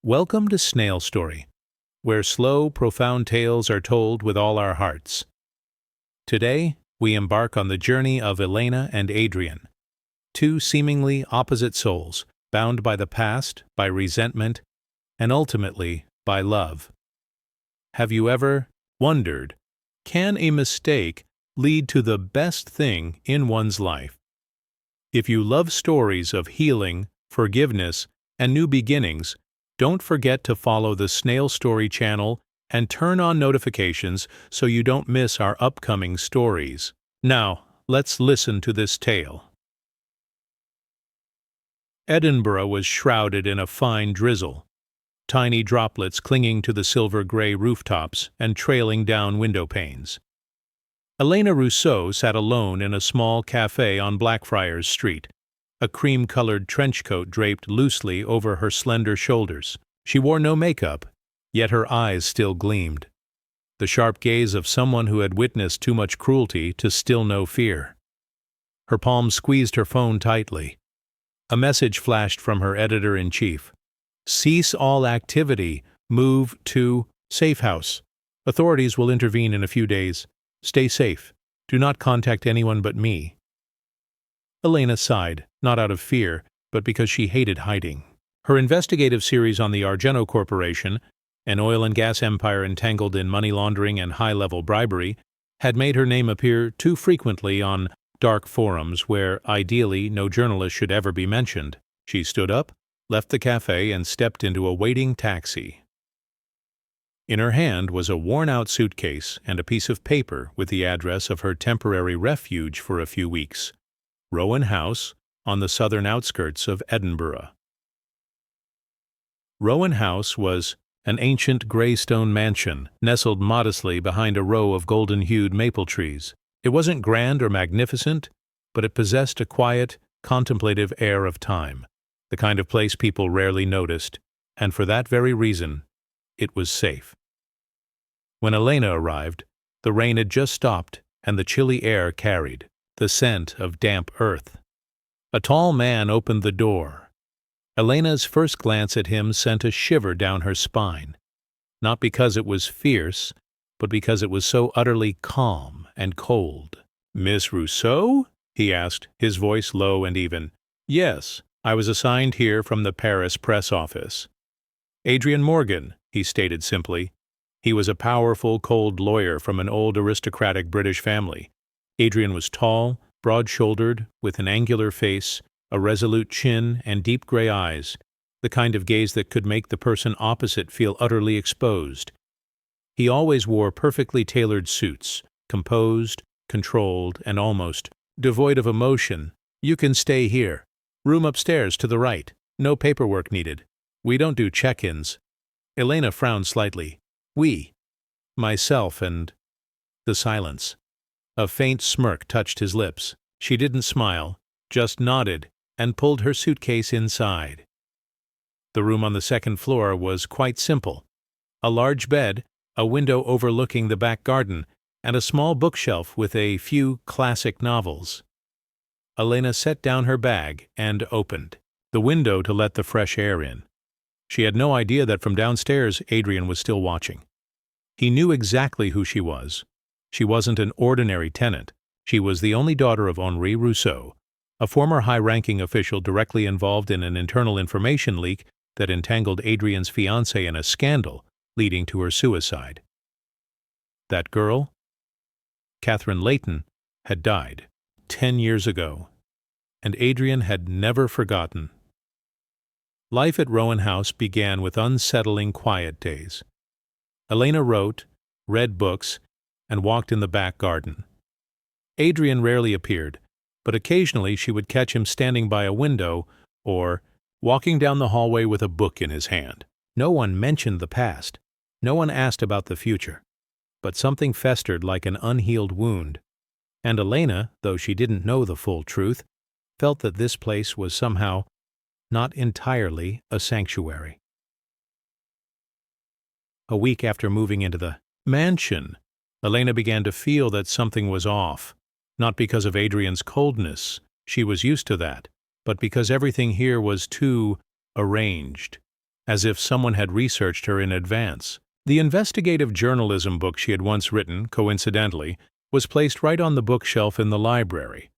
Welcome to Snail Story, where slow, profound tales are told with all our hearts. Today, we embark on the journey of Elena and Adrian, two seemingly opposite souls, bound by the past, by resentment, and ultimately by love. Have you ever wondered, can a mistake lead to the best thing in one's life? If you love stories of healing, forgiveness, and new beginnings, don't forget to follow the Snail Story channel and turn on notifications so you don't miss our upcoming stories. Now, let's listen to this tale. Edinburgh was shrouded in a fine drizzle, tiny droplets clinging to the silver-gray rooftops and trailing down window panes. Elena Rousseau sat alone in a small café on Blackfriars Street, a cream-colored trench coat draped loosely over her slender shoulders. She wore no makeup, yet her eyes still gleamed, the sharp gaze of someone who had witnessed too much cruelty to still know fear. Her palm squeezed her phone tightly. A message flashed from her editor-in-chief. "Cease all activity. Move to safe house. Authorities will intervene in a few days. Stay safe. Do not contact anyone but me." Elena sighed, not out of fear, but because she hated hiding. Her investigative series on the Argento Corporation, an oil and gas empire entangled in money laundering and high-level bribery, had made her name appear too frequently on dark forums where, ideally, no journalist should ever be mentioned. She stood up, left the cafe, and stepped into a waiting taxi. In her hand was a worn-out suitcase and a piece of paper with the address of her temporary refuge for a few weeks, Rowan House, on the southern outskirts of Edinburgh. Rowan House was an ancient gray-stone mansion nestled modestly behind a row of golden-hued maple trees. It wasn't grand or magnificent, but it possessed a quiet, contemplative air of time, the kind of place people rarely noticed, and for that very reason, it was safe. When Elena arrived, the rain had just stopped and the chilly air carried the scent of damp earth. A tall man opened the door. Elena's first glance at him sent a shiver down her spine, not because it was fierce, but because it was so utterly calm and cold. "Miss Rousseau?" he asked, his voice low and even. "Yes, I was assigned here from the Paris press office." "Adrian Morgan," he stated simply. He was a powerful, cold lawyer from an old aristocratic British family. Adrian was tall, broad-shouldered, with an angular face, a resolute chin, and deep gray eyes, the kind of gaze that could make the person opposite feel utterly exposed. He always wore perfectly tailored suits, composed, controlled, and almost devoid of emotion. "You can stay here. Room upstairs to the right. No paperwork needed. We don't do check-ins." Elena frowned slightly. "We." "Myself and—" The silence. A faint smirk touched his lips. She didn't smile, just nodded, and pulled her suitcase inside. The room on the second floor was quite simple. A large bed, a window overlooking the back garden, and a small bookshelf with a few classic novels. Elena set down her bag and opened the window to let the fresh air in. She had no idea that from downstairs Adrian was still watching. He knew exactly who she was. She wasn't an ordinary tenant. She was the only daughter of Henri Rousseau, a former high-ranking official directly involved in an internal information leak that entangled Adrian's fiancé in a scandal leading to her suicide. That girl, Catherine Layton, had died 10 years ago, and Adrian had never forgotten. Life at Rowan House began with unsettling quiet days. Elena wrote, read books, and walked in the back garden. Adrian rarely appeared, but occasionally she would catch him standing by a window or walking down the hallway with a book in his hand. No one mentioned the past. No one asked about the future. But something festered like an unhealed wound, and Elena, though she didn't know the full truth, felt that this place was somehow not entirely a sanctuary. A week after moving into the mansion, Elena began to feel that something was off, not because of Adrian's coldness, she was used to that, but because everything here was too arranged. as if someone had researched her in advance. The investigative journalism book she had once written, coincidentally, was placed right on the bookshelf in the library.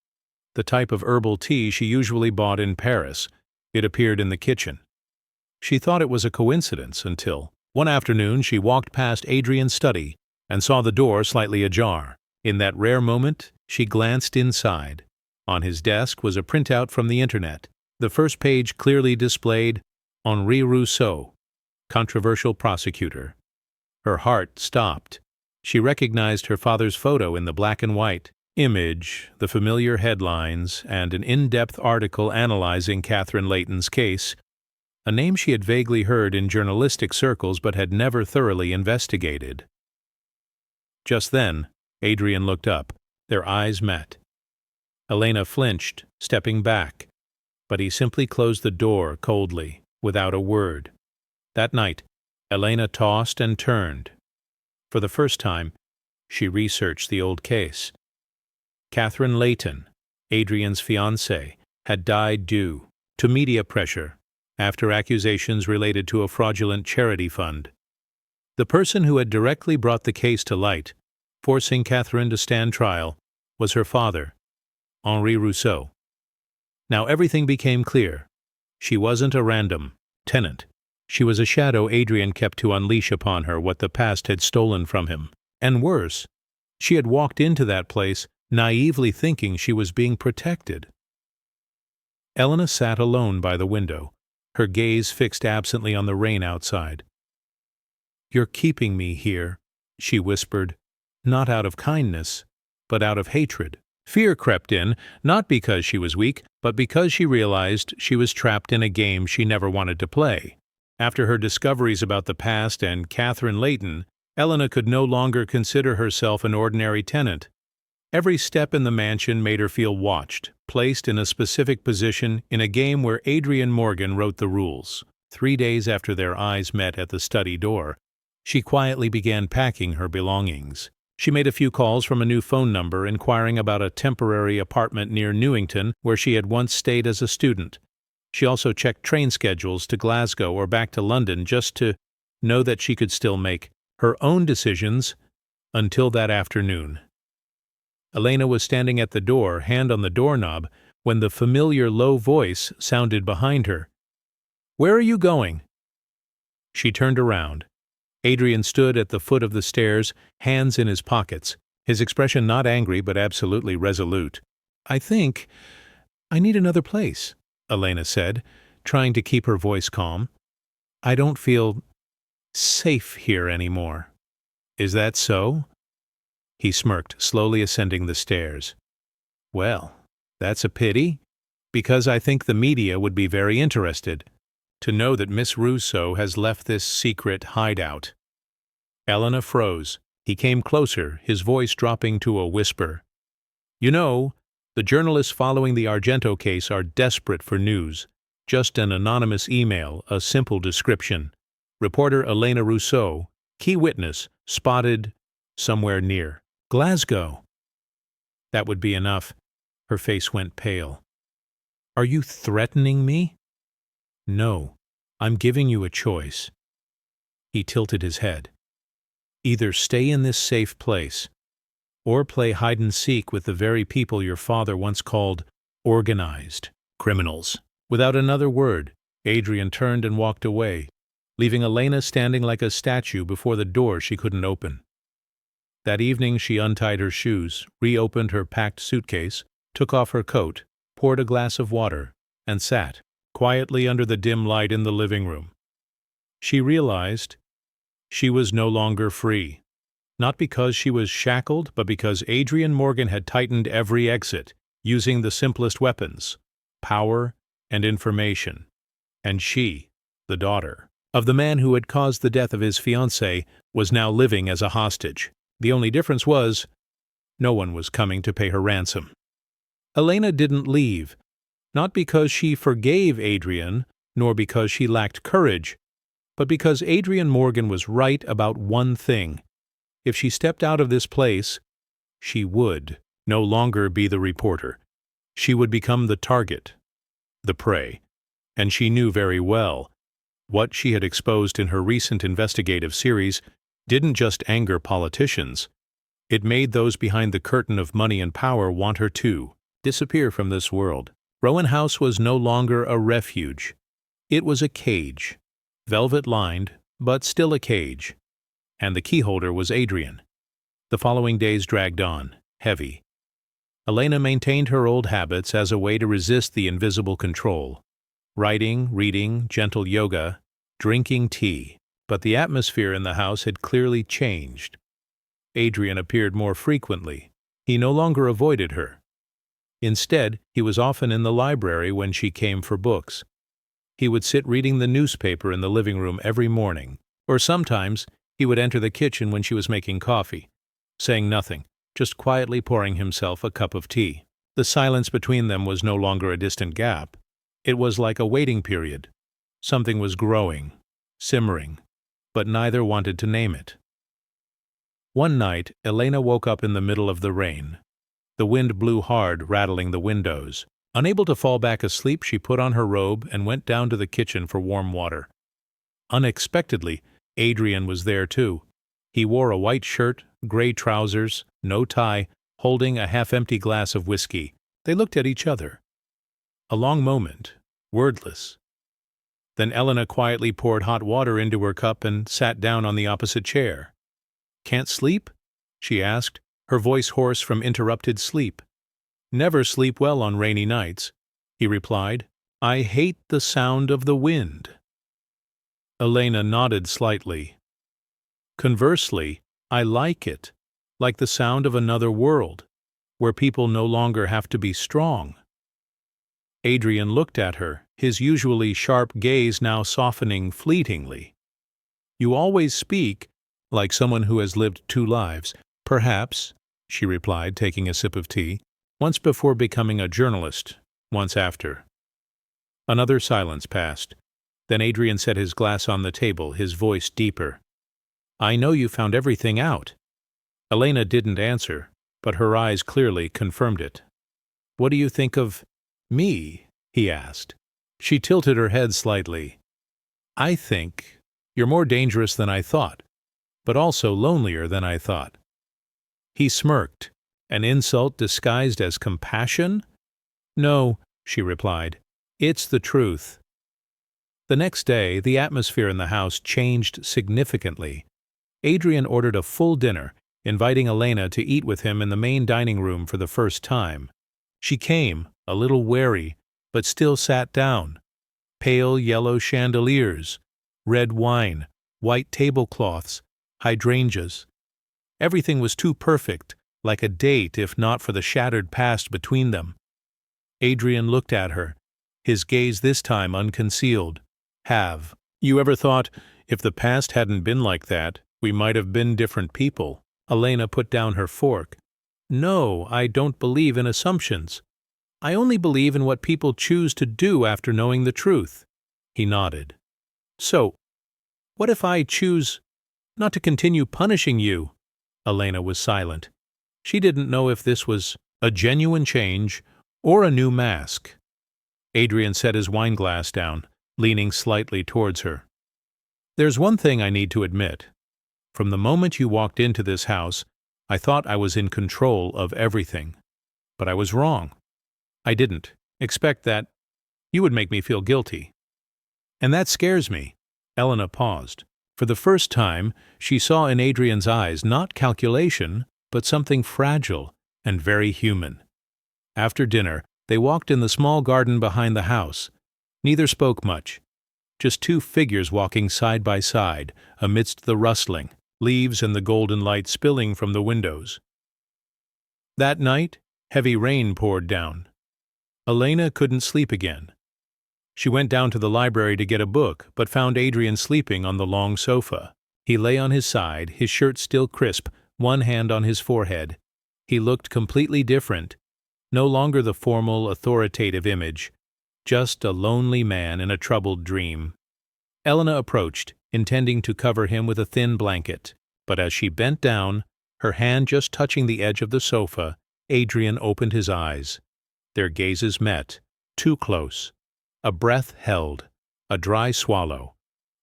The type of herbal tea she usually bought in Paris. It appeared in the kitchen. She thought it was a coincidence until, one afternoon, she walked past Adrian's study and saw the door slightly ajar. In that rare moment, she glanced inside. On his desk was a printout from the internet. The first page clearly displayed Henri Rousseau, controversial prosecutor. Her heart stopped. She recognized her father's photo in the black and white image, the familiar headlines, and an in-depth article analyzing Catherine Layton's case, a name she had vaguely heard in journalistic circles but had never thoroughly investigated. Just then, Adrian looked up. Their eyes met. Elena flinched, stepping back, but he simply closed the door coldly, without a word. That night, Elena tossed and turned. For the first time, she researched the old case. Catherine Layton, Adrian's fiancée, had died due to media pressure after accusations related to a fraudulent charity fund. The person who had directly brought the case to light, forcing Catherine to stand trial, was her father, Henri Rousseau. Now everything became clear. She wasn't a random tenant. She was a shadow Adrian kept to unleash upon her what the past had stolen from him. And worse, she had walked into that place naively thinking she was being protected. Elena sat alone by the window, her gaze fixed absently on the rain outside. "You're keeping me here," she whispered, not out of kindness, but out of hatred. Fear crept in, not because she was weak, but because she realized she was trapped in a game she never wanted to play. After her discoveries about the past and Catherine Layton, Elena could no longer consider herself an ordinary tenant. Every step in the mansion made her feel watched, placed in a specific position in a game where Adrian Morgan wrote the rules. 3 days after their eyes met at the study door, she quietly began packing her belongings. She made a few calls from a new phone number inquiring about a temporary apartment near Newington where she had once stayed as a student. She also checked train schedules to Glasgow or back to London just to know that she could still make her own decisions until that afternoon. Elena was standing at the door, hand on the doorknob, when the familiar low voice sounded behind her. "Where are you going?" She turned around. Adrian stood at the foot of the stairs, hands in his pockets, his expression not angry but absolutely resolute. I need another place," Elena said, trying to keep her voice calm. "I don't feel safe here anymore." "Is that so?" He smirked, slowly ascending the stairs. "Well, that's a pity, because I think the media would be very interested to know that Miss Rousseau has left this secret hideout." Elena froze. He came closer, his voice dropping to a whisper. "You know, the journalists following the Argento case are desperate for news. Just an anonymous email, a simple description. Reporter Elena Rousseau, key witness, spotted somewhere near Glasgow." That would be enough. Her face went pale. "Are you threatening me?" "No, I'm giving you a choice." He tilted his head. "Either stay in this safe place, or play hide-and-seek with the very people your father once called organized criminals." Without another word, Adrian turned and walked away, leaving Elena standing like a statue before the door she couldn't open. That evening she untied her shoes, reopened her packed suitcase, took off her coat, poured a glass of water, and sat quietly under the dim light in the living room. She realized she was no longer free, not because she was shackled, but because Adrian Morgan had tightened every exit, using the simplest weapons, power and information. And she, the daughter of the man who had caused the death of his fiancée, was now living as a hostage. The only difference was, no one was coming to pay her ransom. Elena didn't leave, not because she forgave Adrian, nor because she lacked courage, but because Adrian Morgan was right about one thing. If she stepped out of this place, she would no longer be the reporter. She would become the target, the prey, and she knew very well What she had exposed in her recent investigative series didn't just anger politicians. It made those behind the curtain of money and power want her to disappear from this world. Rowan House was no longer a refuge. It was a cage, velvet-lined, but still a cage. And the keyholder was Adrian. The following days dragged on, heavy. Elena maintained her old habits as a way to resist the invisible control. Writing, reading, gentle yoga, drinking tea. But the atmosphere in the house had clearly changed. Adrian appeared more frequently. He no longer avoided her. Instead, he was often in the library when she came for books. He would sit reading the newspaper in the living room every morning, or sometimes he would enter the kitchen when she was making coffee, saying nothing, just quietly pouring himself a cup of tea. The silence between them was no longer a distant gap. It was like a waiting period. Something was growing, simmering, but neither wanted to name it. One night, Elena woke up in the middle of the rain. The wind blew hard, rattling the windows. Unable to fall back asleep, she put on her robe and went down to the kitchen for warm water. Unexpectedly, Adrian was there too. He wore a white shirt, gray trousers, no tie, holding a half-empty glass of whiskey. They looked at each other. A long moment, wordless. Then Elena quietly poured hot water into her cup and sat down on the opposite chair. "Can't sleep?" she asked, her voice hoarse from interrupted sleep. "Never sleep well on rainy nights," he replied. "I hate the sound of the wind." Elena nodded slightly. "Conversely, I like it, like the sound of another world, where people no longer have to be strong." Adrian looked at her, his usually sharp gaze now softening fleetingly. "You always speak like someone who has lived two lives." "Perhaps," she replied, taking a sip of tea. "Once before becoming a journalist, once after." Another silence passed. Then Adrian set his glass on the table, his voice deeper. "I know you found everything out." Elena didn't answer, but her eyes clearly confirmed it. "What do you think of me?" he asked. She tilted her head slightly. "I think you're more dangerous than I thought, but also lonelier than I thought." He smirked. "An insult disguised as compassion?" "No," she replied. "It's the truth." The next day, the atmosphere in the house changed significantly. Adrian ordered a full dinner, inviting Elena to eat with him in the main dining room for the first time. She came, a little wary, but still sat down. Pale yellow chandeliers, red wine, white tablecloths, hydrangeas. Everything was too perfect, like a date if not for the shattered past between them. Adrian looked at her, his gaze this time unconcealed. "Have you ever thought, if the past hadn't been like that, we might have been different people?" Elena put down her fork. "No, I don't believe in assumptions. I only believe in what people choose to do after knowing the truth." He nodded. "So, what if I choose not to continue punishing you?" Elena was silent. She didn't know if this was a genuine change or a new mask. Adrian set his wineglass down, leaning slightly towards her. "There's one thing I need to admit. From the moment you walked into this house, I thought I was in control of everything. But I was wrong. I didn't expect that you would make me feel guilty. And that scares me." Elena paused. For the first time, she saw in Adrian's eyes not calculation, but something fragile and very human. After dinner, they walked in the small garden behind the house. Neither spoke much. Just two figures walking side by side, amidst the rustling, leaves and the golden light spilling from the windows. That night, heavy rain poured down. Elena couldn't sleep again. She went down to the library to get a book, but found Adrian sleeping on the long sofa. He lay on his side, his shirt still crisp, one hand on his forehead. He looked completely different, no longer the formal, authoritative image, just a lonely man in a troubled dream. Elena approached, intending to cover him with a thin blanket, but as she bent down, her hand just touching the edge of the sofa, Adrian opened his eyes. Their gazes met, too close. A breath held, a dry swallow,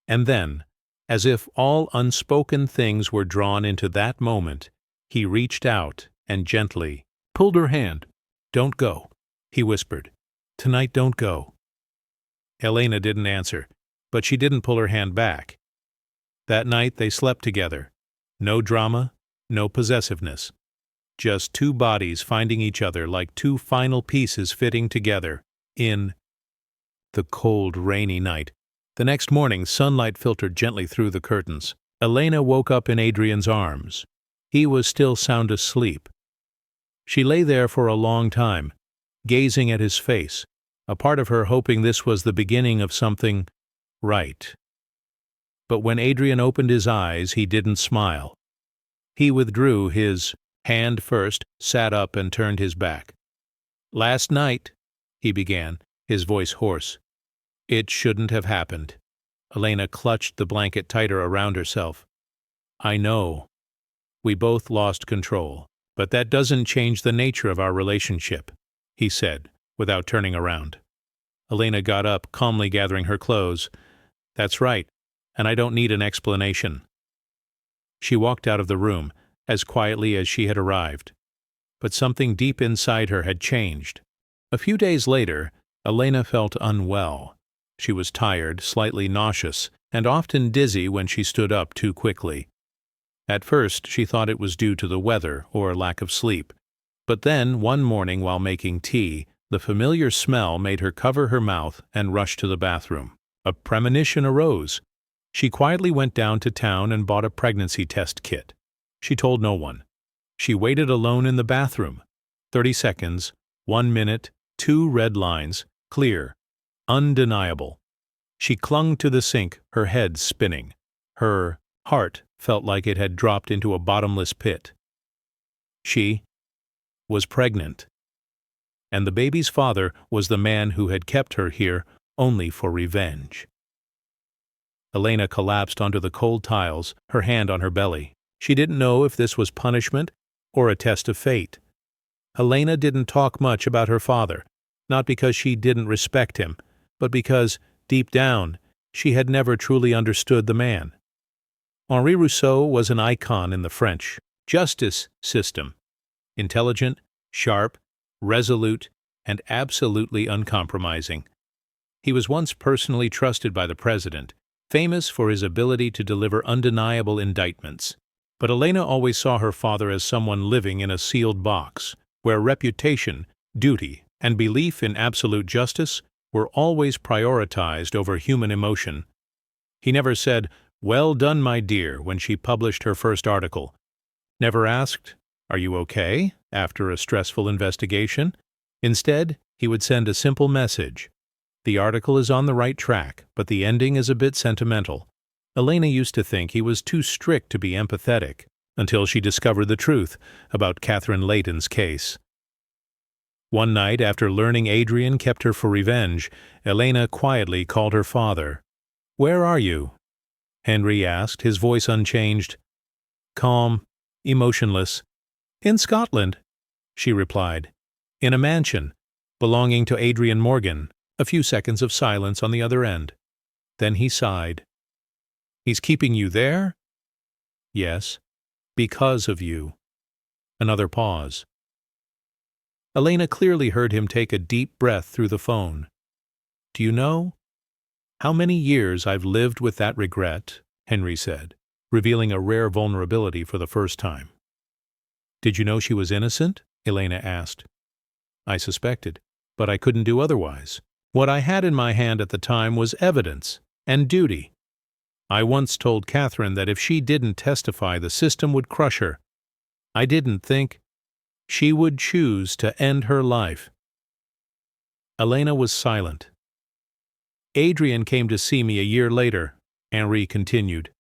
And then, as if all unspoken things were drawn into that moment, he reached out and gently pulled her hand. "Don't go," he whispered. "Tonight don't go." Elena didn't answer, but she didn't pull her hand back. That night they slept together. No drama, no possessiveness. Just two bodies finding each other like two final pieces fitting together in the cold, rainy night. The next morning, sunlight filtered gently through the curtains. Elena woke up in Adrian's arms. He was still sound asleep. She lay there for a long time, gazing at his face, a part of her hoping this was the beginning of something right. But when Adrian opened his eyes, he didn't smile. He withdrew his hand first, sat up, and turned his back. "Last night," he began, his voice hoarse. "It shouldn't have happened." Elena clutched the blanket tighter around herself. "I know. We both lost control. But that doesn't change the nature of our relationship," he said, without turning around. Elena got up, calmly gathering her clothes. "That's right, and I don't need an explanation." She walked out of the room, as quietly as she had arrived. But something deep inside her had changed. A few days later, Elena felt unwell. She was tired, slightly nauseous, and often dizzy when she stood up too quickly. At first, she thought it was due to the weather or lack of sleep. But then, one morning while making tea, the familiar smell made her cover her mouth and rush to the bathroom. A premonition arose. She quietly went down to town and bought a pregnancy test kit. She told no one. She waited alone in the bathroom. 30 seconds, 1 minute, 2 red lines, clear, undeniable. She clung to the sink, her head spinning. Her heart felt like it had dropped into a bottomless pit. She was pregnant. And the baby's father was the man who had kept her here only for revenge. Elena collapsed onto the cold tiles, her hand on her belly. She didn't know if this was punishment or a test of fate. Elena didn't talk much about her father, not because she didn't respect him, but because, deep down, she had never truly understood the man. Henri Rousseau was an icon in the French justice system. Intelligent, sharp, resolute, and absolutely uncompromising. He was once personally trusted by the president, famous for his ability to deliver undeniable indictments. But Elena always saw her father as someone living in a sealed box, where reputation, duty, and belief in absolute justice were always prioritized over human emotion. He never said, "Well done, my dear," when she published her first article. Never asked, "Are you okay?" after a stressful investigation. Instead, he would send a simple message. "The article is on the right track, but the ending is a bit sentimental." Elena used to think he was too strict to be empathetic, until she discovered the truth about Catherine Layton's case. One night, after learning Adrian kept her for revenge, Elena quietly called her father. "Where are you?" Henri asked, his voice unchanged. Calm, emotionless. "In Scotland," she replied. "In a mansion, belonging to Adrian Morgan." A few seconds of silence on the other end. Then he sighed. "He's keeping you there?" "Yes, because of you." Another pause. Elena clearly heard him take a deep breath through the phone. "Do you know how many years I've lived with that regret?" Henri said, revealing a rare vulnerability for the first time. "Did you know she was innocent?" Elena asked. "I suspected, but I couldn't do otherwise. What I had in my hand at the time was evidence and duty. I once told Catherine that if she didn't testify, the system would crush her. I didn't think she would choose to end her life." Elena was silent. "Adrian came to see me a year later," Henri continued.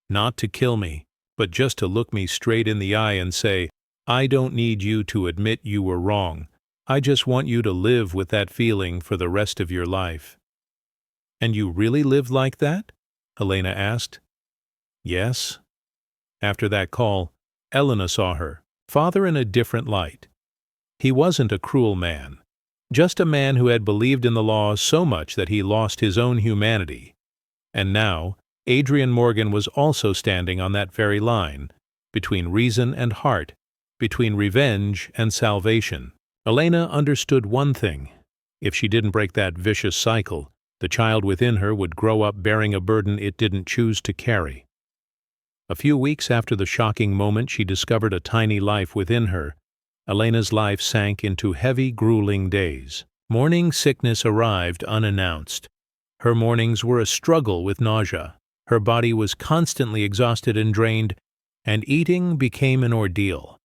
"Not to kill me, but just to look me straight in the eye and say, 'I don't need you to admit you were wrong. I just want you to live with that feeling for the rest of your life.'" "And you really lived like that?" Elena asked. "Yes." After that call, Elena saw her father in a different light. He wasn't a cruel man, just a man who had believed in the law so much that he lost his own humanity. And now, Adrian Morgan was also standing on that very line, between reason and heart, between revenge and salvation. Elena understood one thing. If she didn't break that vicious cycle, the child within her would grow up bearing a burden it didn't choose to carry. A few weeks after the shocking moment she discovered a tiny life within her, Elena's life sank into heavy, grueling days. Morning sickness arrived unannounced. Her mornings were a struggle with nausea. Her body was constantly exhausted and drained, and eating became an ordeal.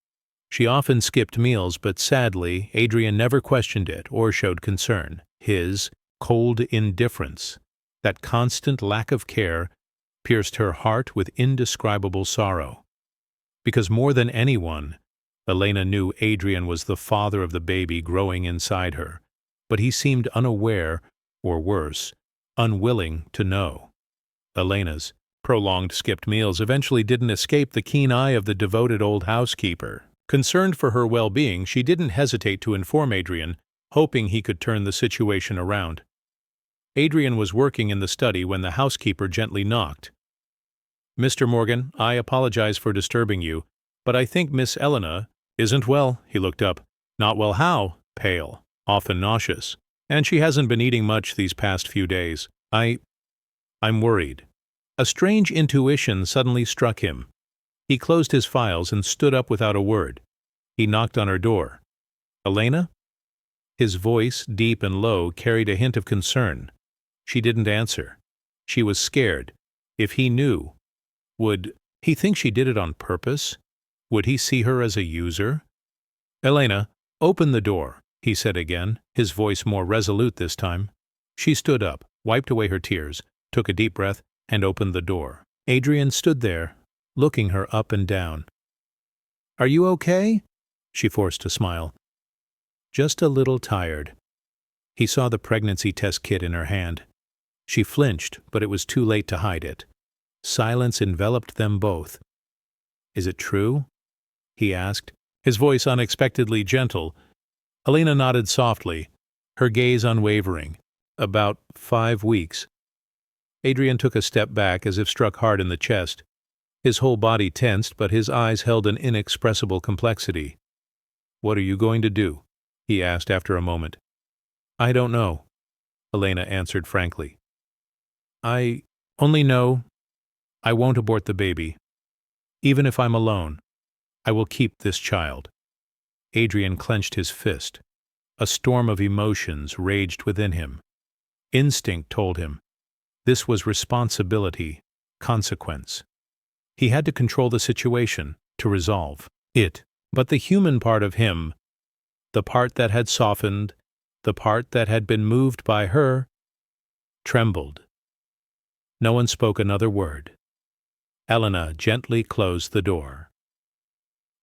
She often skipped meals, but sadly, Adrian never questioned it or showed concern. His cold indifference, that constant lack of care, pierced her heart with indescribable sorrow. Because more than anyone, Elena knew Adrian was the father of the baby growing inside her, but he seemed unaware, or worse, unwilling to know. Elena's prolonged skipped meals eventually didn't escape the keen eye of the devoted old housekeeper. Concerned for her well-being, she didn't hesitate to inform Adrian, hoping he could turn the situation around. Adrian was working in the study when the housekeeper gently knocked. "Mr. Morgan, I apologize for disturbing you, but I think Miss Elena isn't well." He looked up. "Not well how?" "Pale, often nauseous, and she hasn't been eating much these past few days. I'm worried." A strange intuition suddenly struck him. He closed his files and stood up without a word. He knocked on her door. "Elena?" His voice, deep and low, carried a hint of concern. She didn't answer. She was scared. If he knew, would he think she did it on purpose? Would he see her as a user? "Elena, open the door," he said again, his voice more resolute this time. She stood up, wiped away her tears, took a deep breath, and opened the door. Adrian stood there, looking her up and down. "Are you okay?" She forced a smile. "Just a little tired." He saw the pregnancy test kit in her hand. She flinched, but it was too late to hide it. Silence enveloped them both. "Is it true?" he asked, his voice unexpectedly gentle. Elena nodded softly, her gaze unwavering. "About 5 weeks." Adrian took a step back as if struck hard in the chest. His whole body tensed, but his eyes held an inexpressible complexity. "What are you going to do?" he asked after a moment. "I don't know," Elena answered frankly. "I only know I won't abort the baby. Even if I'm alone, I will keep this child." Adrian clenched his fist. A storm of emotions raged within him. Instinct told him this was responsibility, consequence. He had to control the situation, to resolve it. But the human part of him, the part that had softened, the part that had been moved by her, trembled. No one spoke another word. Elena gently closed the door.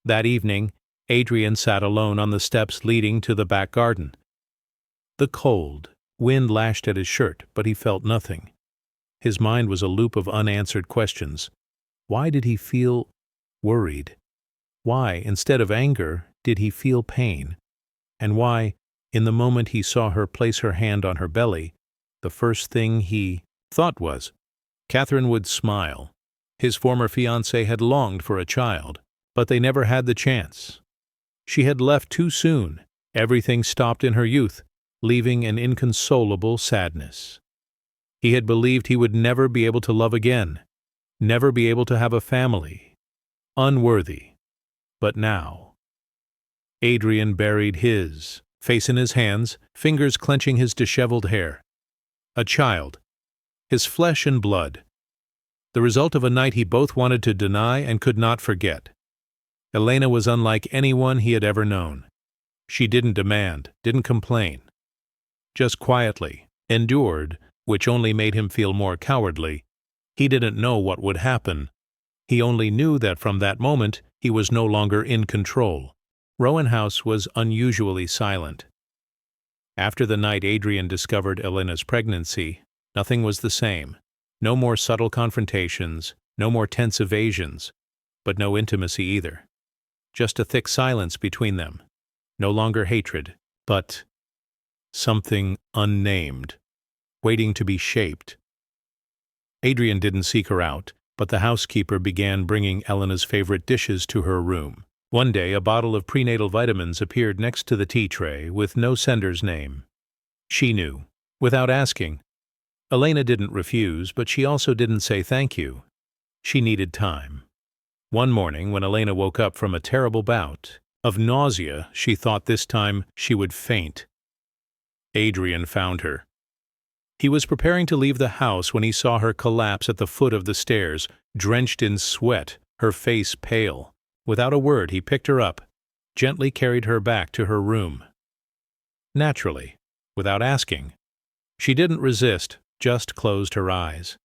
That evening, Adrian sat alone on the steps leading to the back garden. The cold wind lashed at his shirt, but he felt nothing. His mind was a loop of unanswered questions. Why did he feel worried? Why, instead of anger, did he feel pain? And why, in the moment he saw her place her hand on her belly, the first thing he thought was, Catherine would smile. His former fiancée had longed for a child, but they never had the chance. She had left too soon. Everything stopped in her youth, leaving an inconsolable sadness. He had believed he would never be able to love again, never be able to have a family. Unworthy. But now. Adrian buried his face in his hands, fingers clenching his disheveled hair. A child. His flesh and blood. The result of a night he both wanted to deny and could not forget. Elena was unlike anyone he had ever known. She didn't demand, didn't complain. Just quietly endured, which only made him feel more cowardly. He didn't know what would happen. He only knew that from that moment he was no longer in control. Rowan House was unusually silent. After the night Adrian discovered Elena's pregnancy, nothing was the same. No more subtle confrontations, no more tense evasions, but no intimacy either. Just a thick silence between them. No longer hatred, but something unnamed, waiting to be shaped. Adrian didn't seek her out, but the housekeeper began bringing Elena's favorite dishes to her room. One day, a bottle of prenatal vitamins appeared next to the tea tray with no sender's name. She knew, without asking. Elena didn't refuse, but she also didn't say thank you. She needed time. One morning, when Elena woke up from a terrible bout of nausea, she thought this time she would faint. Adrian found her. He was preparing to leave the house when he saw her collapse at the foot of the stairs, drenched in sweat, her face pale. Without a word, he picked her up, gently carried her back to her room. Naturally, without asking. She didn't resist, just closed her eyes.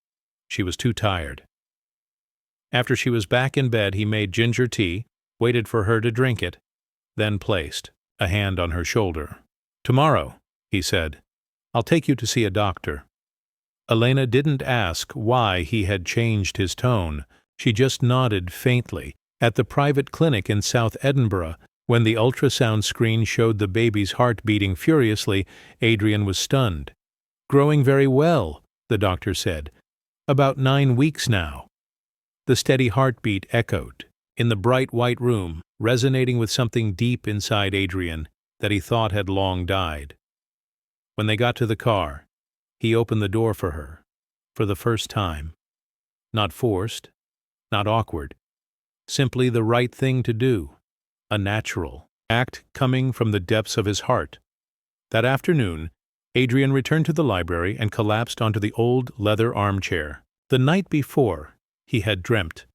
She was too tired. After she was back in bed, he made ginger tea, waited for her to drink it, then placed a hand on her shoulder. "Tomorrow," he said, "I'll take you to see a doctor." Elena didn't ask why he had changed his tone. She just nodded faintly. At the private clinic in South Edinburgh, when the ultrasound screen showed the baby's heart beating furiously, Adrian was stunned. "Growing very well," the doctor said. "About 9 weeks now." The steady heartbeat echoed in the bright white room, resonating with something deep inside Adrian that he thought had long died. When they got to the car, he opened the door for her, for the first time. Not forced, not awkward, simply the right thing to do, a natural act coming from the depths of his heart. That afternoon, Adrian returned to the library and collapsed onto the old leather armchair. The night before, he had dreamt.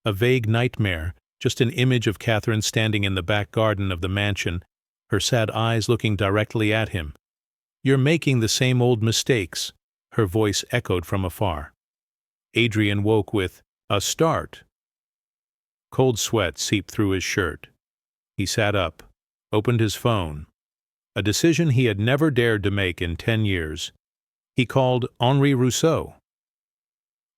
A vague nightmare, just an image of Catherine standing in the back garden of the mansion, her sad eyes looking directly at him. "You're making the same old mistakes," her voice echoed from afar. Adrian woke with a start. Cold sweat seeped through his shirt. He sat up, opened his phone. A decision he had never dared to make in 10 years. He called Henri Rousseau.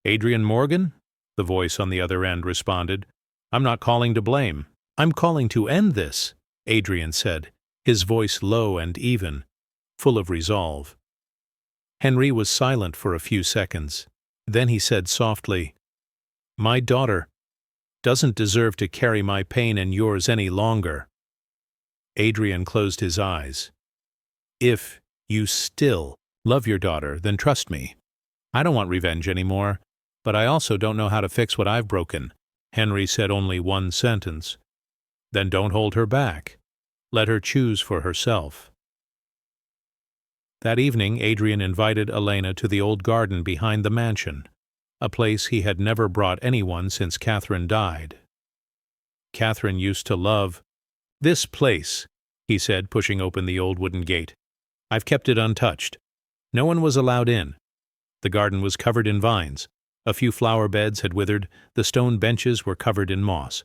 "Adrian Morgan?" the voice on the other end responded. "I'm not calling to blame. I'm calling to end this," Adrian said, his voice low and even, full of resolve. Henri was silent for a few seconds. Then he said softly, "My daughter doesn't deserve to carry my pain and yours any longer." Adrian closed his eyes. "If you still love your daughter, then trust me. I don't want revenge anymore, but I also don't know how to fix what I've broken." Henri said only one sentence. "Then don't hold her back. Let her choose for herself." That evening, Adrian invited Elena to the old garden behind the mansion, a place he had never brought anyone since Catherine died. "Catherine used to love this place," he said, pushing open the old wooden gate. "I've kept it untouched. No one was allowed in. The garden was covered in vines. A few flower beds had withered, the stone benches were covered in moss.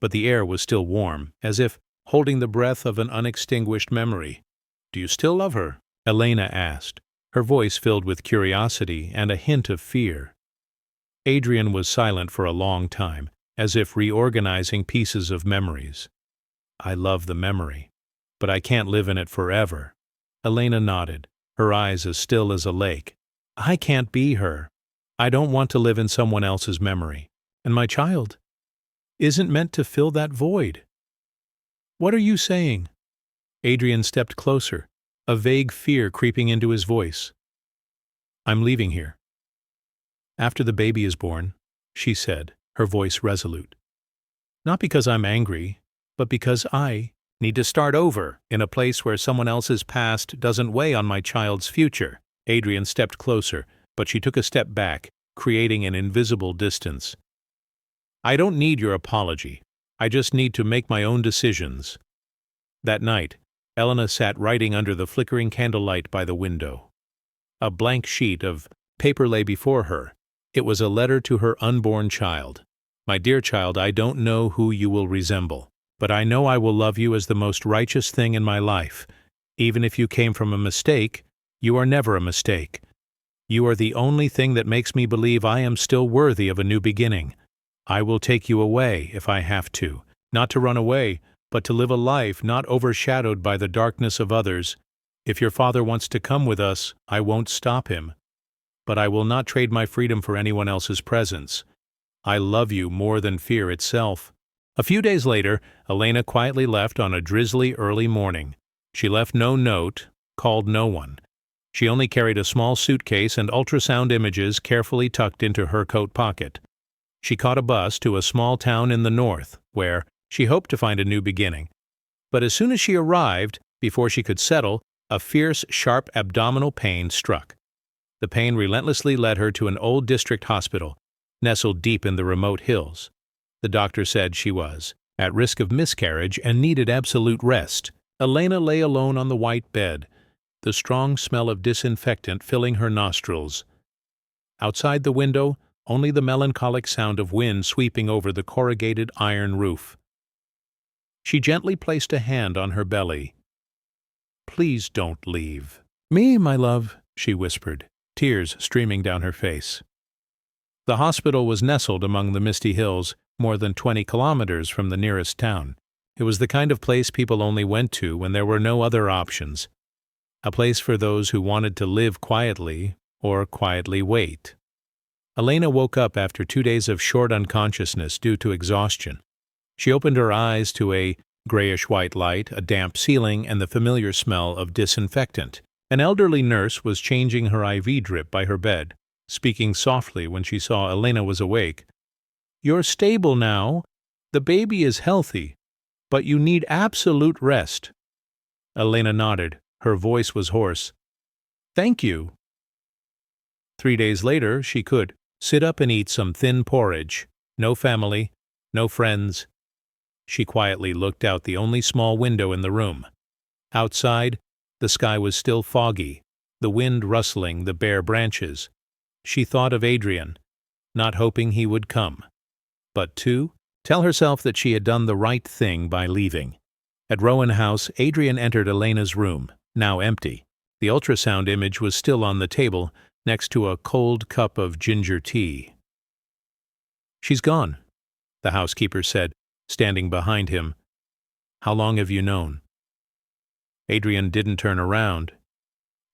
But the air was still warm, as if holding the breath of an unextinguished memory. Do you still love her?" Elena asked, her voice filled with curiosity and a hint of fear. Adrian was silent for a long time, as if reorganizing pieces of memories. "I love the memory, but I can't live in it forever." Elena nodded, her eyes as still as a lake. "I can't be her. I don't want to live in someone else's memory. And my child isn't meant to fill that void." "What are you saying?" Adrian stepped closer, a vague fear creeping into his voice. "I'm leaving here. After the baby is born," she said, her voice resolute. "Not because I'm angry, but because I need to start over in a place where someone else's past doesn't weigh on my child's future." Adrian stepped closer, but she took a step back, creating an invisible distance. "I don't need your apology. I just need to make my own decisions." That night, Elena sat writing under the flickering candlelight by the window. A blank sheet of paper lay before her. It was a letter to her unborn child. "My dear child, I don't know who you will resemble, but I know I will love you as the most righteous thing in my life. Even if you came from a mistake, you are never a mistake. You are the only thing that makes me believe I am still worthy of a new beginning. I will take you away if I have to, not to run away, but to live a life not overshadowed by the darkness of others. If your father wants to come with us, I won't stop him. but I will not trade my freedom for anyone else's presence. I love you more than fear itself." A few days later, Elena quietly left on a drizzly early morning. She left no note, called no one. She only carried a small suitcase and ultrasound images carefully tucked into her coat pocket. She caught a bus to a small town in the north, where she hoped to find a new beginning. But as soon as she arrived, before she could settle, a fierce, sharp abdominal pain struck. The pain relentlessly led her to an old district hospital, nestled deep in the remote hills. The doctor said she was at risk of miscarriage and needed absolute rest. Elena lay alone on the white bed, the strong smell of disinfectant filling her nostrils. Outside the window, only the melancholic sound of wind sweeping over the corrugated iron roof. She gently placed a hand on her belly. "Please don't leave." "Me, my love," she whispered, tears streaming down her face. The hospital was nestled among the misty hills, more than 20 kilometers from the nearest town. It was the kind of place people only went to when there were no other options. A place for those who wanted to live quietly or quietly wait. Elena woke up after 2 days of short unconsciousness due to exhaustion. She opened her eyes to a grayish-white light, a damp ceiling, and the familiar smell of disinfectant. An elderly nurse was changing her IV drip by her bed, speaking softly when she saw Elena was awake. "You're stable now. The baby is healthy, but you need absolute rest." Elena nodded. Her voice was hoarse. "Thank you." 3 days later, she could sit up and eat some thin porridge. No family, no friends. She quietly looked out the only small window in the room. Outside, the sky was still foggy, the wind rustling the bare branches. She thought of Adrian, not hoping he would come, but to tell herself that she had done the right thing by leaving. At Rowan House, Adrian entered Elena's room, now empty. The ultrasound image was still on the table, next to a cold cup of ginger tea. "She's gone," the housekeeper said, standing behind him. "How long have you known?" Adrian didn't turn around.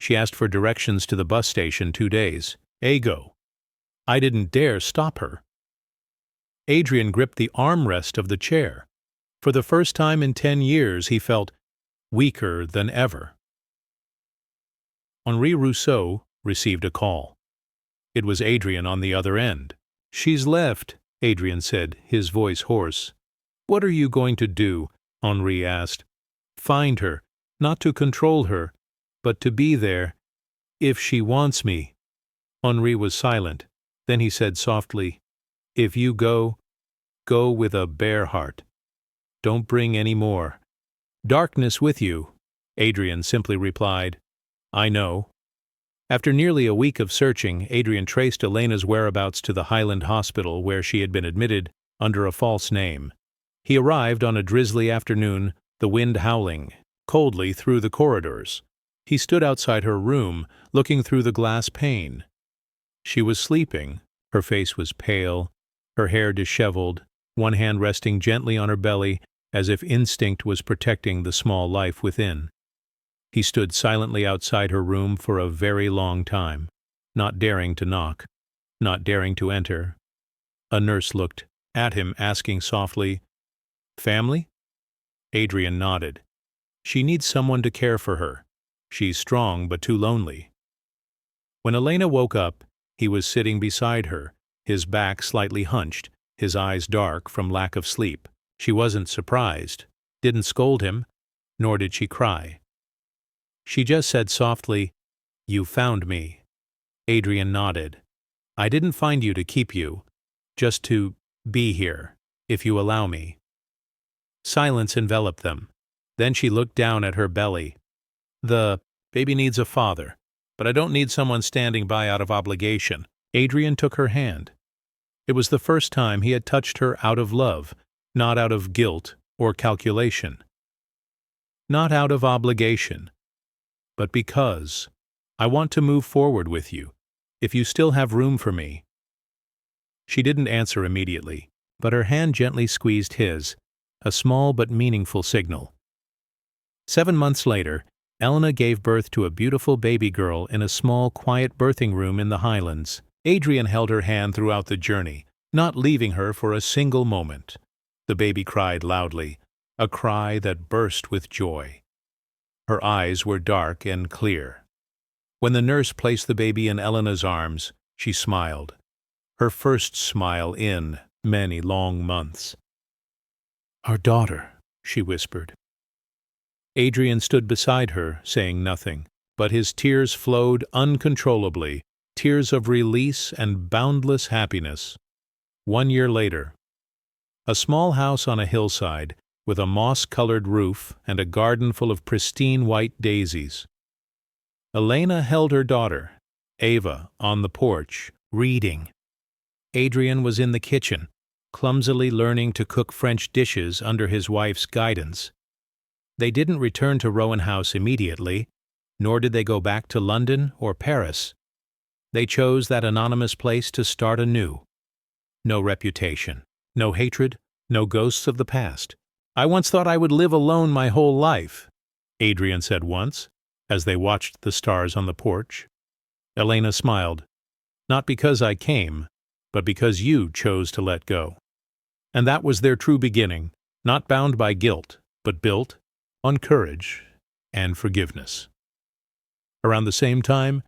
She asked for directions to the bus station 2 days. Ego. I didn't dare stop her. Adrian gripped the armrest of the chair. For the first time in 10 years, he felt weaker than ever. Henri Rousseau received a call. It was Adrian on the other end. "She's left," Adrian said, his voice hoarse. "What are you going to do?" Henri asked. "Find her, not to control her, but to be there, if she wants me." Henri was silent. Then he said softly, "If you go, go with a bare heart. Don't bring any more darkness with you." Adrian simply replied, "I know." After nearly a week of searching, Adrian traced Elena's whereabouts to the Highland Hospital where she had been admitted under a false name. He arrived on a drizzly afternoon, the wind howling coldly through the corridors. He stood outside her room, looking through the glass pane. She was sleeping. Her face was pale, her hair disheveled, one hand resting gently on her belly as if instinct was protecting the small life within. He stood silently outside her room for a very long time, not daring to knock, not daring to enter. A nurse looked at him, asking softly, "Family?" Adrian nodded. "She needs someone to care for her. She's strong but too lonely." When Elena woke up, he was sitting beside her, his back slightly hunched, his eyes dark from lack of sleep. She wasn't surprised, didn't scold him, nor did she cry. She just said softly, "You found me." Adrian nodded. "I didn't find you to keep you, just to be here, if you allow me." Silence enveloped them. Then she looked down at her belly. "The baby needs a father, but I don't need someone standing by out of obligation." Adrian took her hand. It was the first time he had touched her out of love, not out of guilt or calculation. Not out of obligation, but because I want to move forward with you, if you still have room for me. She didn't answer immediately, but her hand gently squeezed his, a small but meaningful signal. 7 months later, Elena gave birth to a beautiful baby girl in a small, quiet birthing room in the Highlands. Adrian held her hand throughout the journey, not leaving her for a single moment. The baby cried loudly, a cry that burst with joy. Her eyes were dark and clear. When the nurse placed the baby in Elena's arms, she smiled, her first smile in many long months. "Our daughter," she whispered. Adrian stood beside her, saying nothing, but his tears flowed uncontrollably, tears of release and boundless happiness. 1 year later, a small house on a hillside, with a moss-colored roof and a garden full of pristine white daisies. Elena held her daughter, Ava, on the porch, reading. Adrian was in the kitchen, clumsily learning to cook French dishes under his wife's guidance. They didn't return to Rowan House immediately, nor did they go back to London or Paris. They chose that anonymous place to start anew. No reputation, no hatred, no ghosts of the past. "I once thought I would live alone my whole life," Adrian said once, as they watched the stars on the porch. Elena smiled. "Not because I came, but because you chose to let go." And that was their true beginning, not bound by guilt, but built on courage and forgiveness. Around the same time,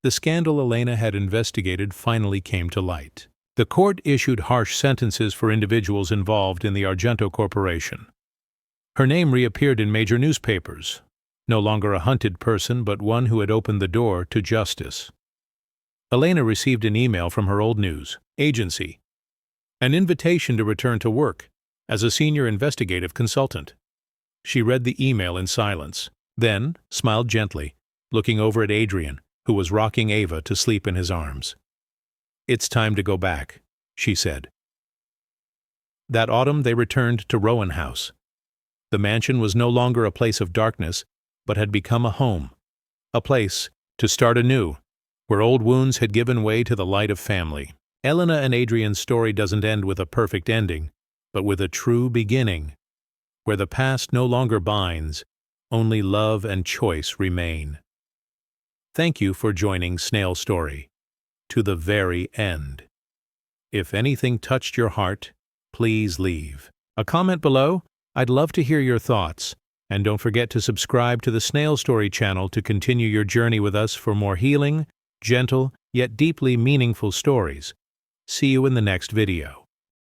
the scandal Elena had investigated finally came to light. The court issued harsh sentences for individuals involved in the Argento Corporation. Her name reappeared in major newspapers, no longer a hunted person but one who had opened the door to justice. Elena received an email from her old news agency, an invitation to return to work as a senior investigative consultant. She read the email in silence, then smiled gently, looking over at Adrian, who was rocking Ava to sleep in his arms. "It's time to go back," she said. That autumn they returned to Rowan House. The mansion was no longer a place of darkness, but had become a home, a place to start anew, where old wounds had given way to the light of family. Elena and Adrian's story doesn't end with a perfect ending, but with a true beginning, where the past no longer binds, only love and choice remain. Thank you for joining Snail Story to the very end. If anything touched your heart, please leave a comment below. I'd love to hear your thoughts. And don't forget to subscribe to the Snail Story channel to continue your journey with us for more healing, gentle, yet deeply meaningful stories. See you in the next video.